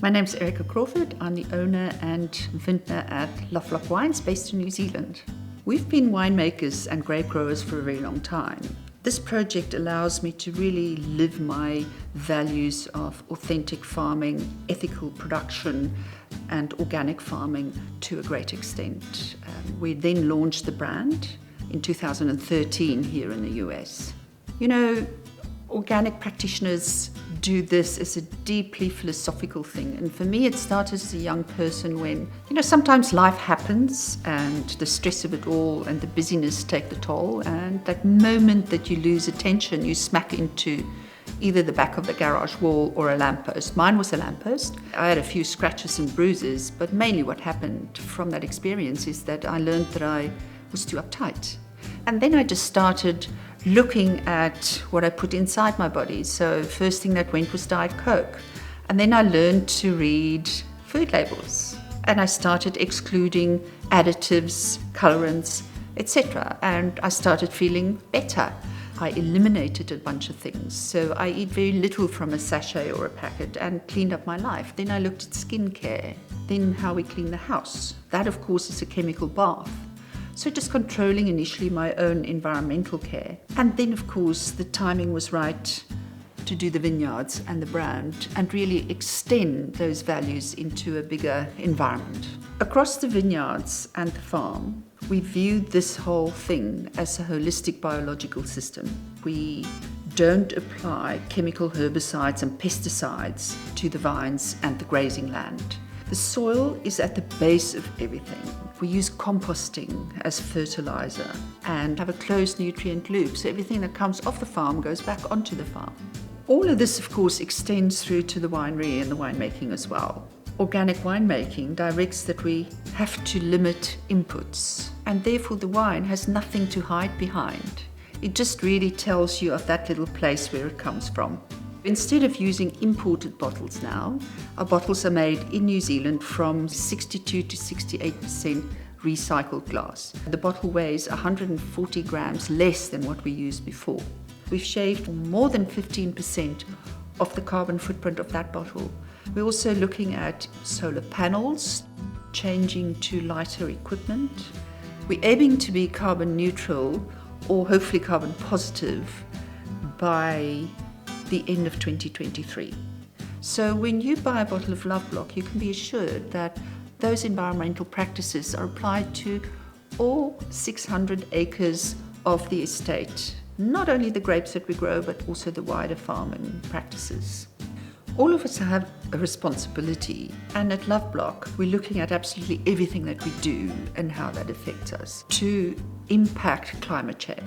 My name's Erica Crawford. I'm the owner and vintner at Loveblock wines based in New Zealand. We've been winemakers and grape growers for a very long time. This project allows me to really live my values of authentic farming, ethical production and organic farming to a great extent. We then launched the brand in 2013 here in the US. You know, organic practitioners do this as a deeply philosophical thing. And for me, it started as a young person when, sometimes life happens and the stress of it all and the busyness take the toll. And that moment that you lose attention, you smack into either the back of the garage wall or a lamppost. Mine was a lamppost. I had a few scratches and bruises, but mainly what happened from that experience is that I learned that I was too uptight. And then I just started looking at what I put inside my body. So first thing that went was Diet Coke. And then I learned to read food labels. And I started excluding additives, colorants, etc. And I started feeling better. I eliminated a bunch of things. So I eat very little from a sachet or a packet and cleaned up my life. Then I looked at skincare, then how we clean the house. That, of course, is a chemical bath. So just controlling initially my own environmental care. And then, of course, the timing was right to do the vineyards and the brand and really extend those values into a bigger environment. Across the vineyards and the farm, we viewed this whole thing as a holistic biological system. We don't apply chemical herbicides and pesticides to the vines and the grazing land. The soil is at the base of everything. We use composting as fertilizer and have a closed nutrient loop, so everything that comes off the farm goes back onto the farm. All of this, of course, extends through to the winery and the winemaking as well. Organic winemaking directs that we have to limit inputs, and therefore the wine has nothing to hide behind. It just really tells you of that little place where it comes from. Instead of using imported bottles now, our bottles are made in New Zealand from 62 to 68% recycled glass. The bottle weighs 140 grams less than what we used before. We've shaved more than 15% of the carbon footprint of that bottle. We're also looking at solar panels, changing to lighter equipment. We're aiming to be carbon neutral or hopefully carbon positive by the end of 2023. So when you buy a bottle of Loveblock, you can be assured that those environmental practices are applied to all 600 acres of the estate. Not only the grapes that we grow, but also the wider farming practices. All of us have a responsibility, and at Loveblock, we're looking at absolutely everything that we do and how that affects us to impact climate change.